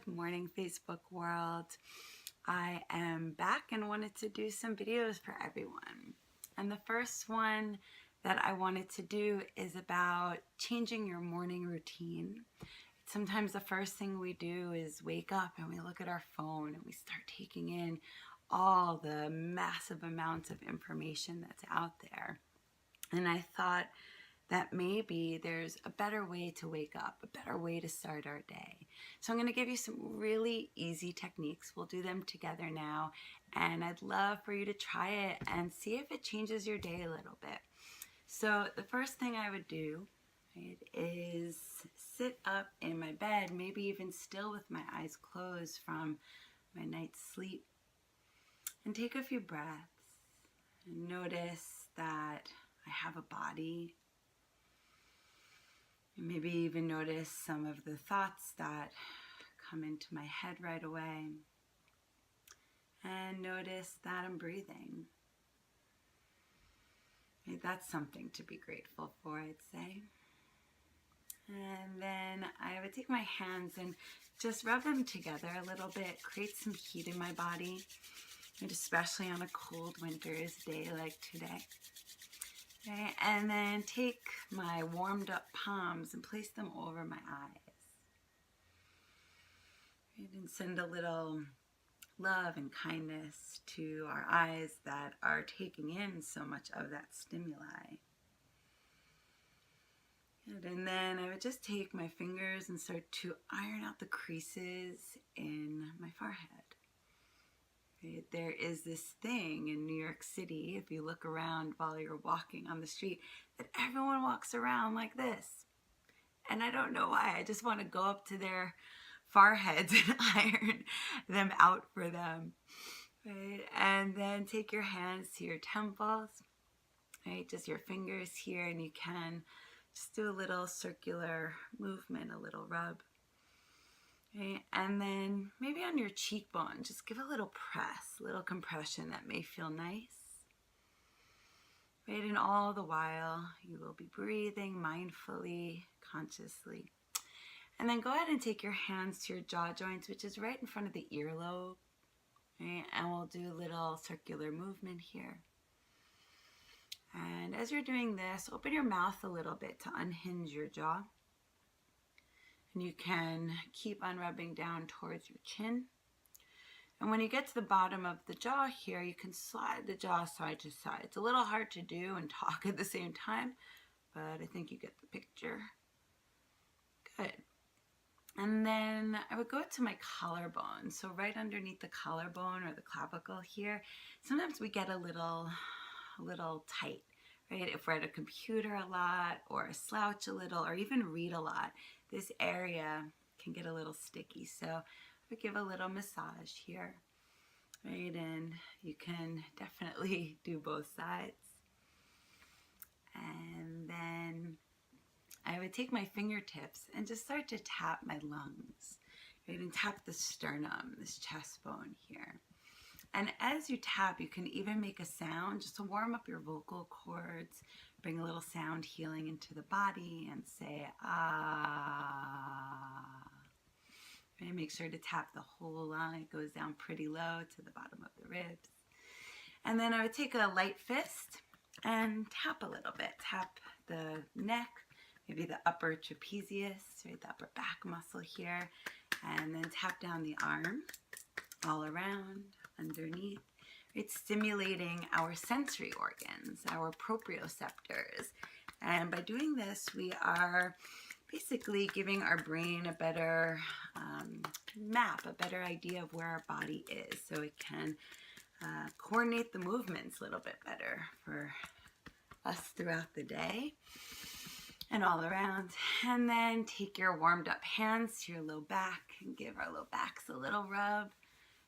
Good morning, Facebook world. I am back and wanted to do some videos for everyone. And the first one that I wanted to do is about changing your morning routine. Sometimes the first thing we do is wake up and we look at our phone and we start taking in all the massive amounts of information that's out there. And I thought that maybe there's a better way to wake up, a better way to start our day. So I'm going to give you some really easy techniques. We'll do them together now, and I'd love for you to try it and see if it changes your day a little bit. So the first thing I would do, right, is sit up in my bed, maybe even still with my eyes closed from my night's sleep, and take a few breaths and notice that I have a body. And maybe even notice some of the thoughts that come into my head right away. And notice that I'm breathing. Okay, that's something to be grateful for, I'd say. And then I would take my hands and just rub them together a little bit, create some heat in my body, and especially on a cold winter's day like today. Okay, and then take my warmed up palms and place them over my eyes. Right, and send a little love and kindness to our eyes that are taking in so much of that stimuli. And then I would just take my fingers and start to iron out the creases in my forehead. There is this thing in New York City, if you look around while you're walking on the street, that everyone walks around like this. And I don't know why. I just want to go up to their foreheads and iron them out for them. Right? And then take your hands to your temples, right? Just your fingers here, and you can just do a little circular movement, a little rub. Okay, and then maybe on your cheekbone, just give a little press, a little compression that may feel nice. Right, and all the while, you will be breathing mindfully, consciously. And then go ahead and take your hands to your jaw joints, which is right in front of the earlobe. Right, and we'll do a little circular movement here. And as you're doing this, open your mouth a little bit to unhinge your jaw. And you can keep unrubbing down towards your chin. And when you get to the bottom of the jaw here, you can slide the jaw side to side. It's a little hard to do and talk at the same time, but I think you get the picture. Good. And then I would go to my collarbone. So right underneath the collarbone or the clavicle here, sometimes we get a little tight. Right? If we're at a computer a lot or slouch a little or even read a lot, this area can get a little sticky. So we give a little massage here, right? And you can definitely do both sides. And then I would take my fingertips and just start to tap my lungs, right? And tap the sternum, this chest bone here. And as you tap, you can even make a sound just to warm up your vocal cords, bring a little sound healing into the body, and say, ah. Okay, make sure to tap the whole lung. It goes down pretty low to the bottom of the ribs. And then I would take a light fist and tap a little bit. Tap the neck, maybe the upper trapezius, right, the upper back muscle here, and then tap down the arm all around, underneath. It's stimulating our sensory organs, our proprioceptors. And by doing this, we are basically giving our brain a better map, a better idea of where our body is, so it can coordinate the movements a little bit better for us throughout the day and all around. And then take your warmed up hands to your low back and give our low backs a little rub.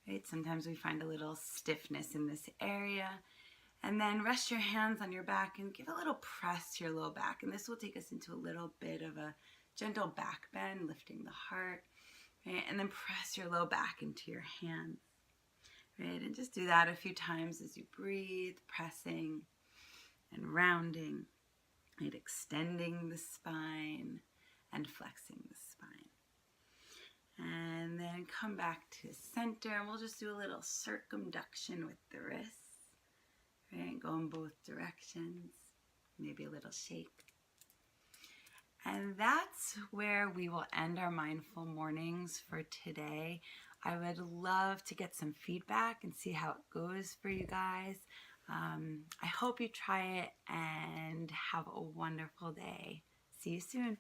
Right? Sometimes we find a little stiffness in this area. And then rest your hands on your back and give a little press to your low back. And this will take us into a little bit of a gentle back bend, lifting the heart. Right? And then press your low back into your hands. Right? And just do that a few times as you breathe, pressing and rounding. Right? Extending the spine and flexing the spine. And then come back to center, and we'll just do a little circumduction with the wrists, right? Go in both directions, maybe a little shake. And that's where we will end our mindful mornings for today. I would love to get some feedback and see how it goes for you guys. I hope you try it and have a wonderful day. See you soon.